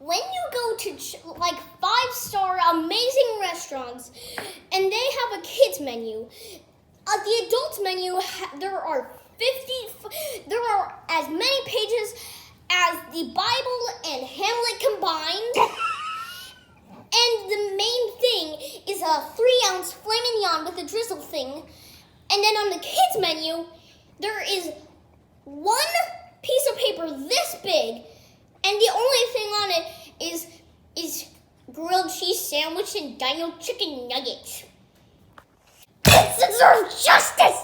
when you go to like 5-star amazing restaurants and they have a kids menu, the adults menu, there are as many pages as the Bible and Hamlet combined. And the main thing is a 3-ounce filet mignon with a drizzle thing. And then on the kids menu, there is one piece of paper this big, and the only thing on it is grilled cheese sandwich and dino chicken nuggets. Kids deserve justice!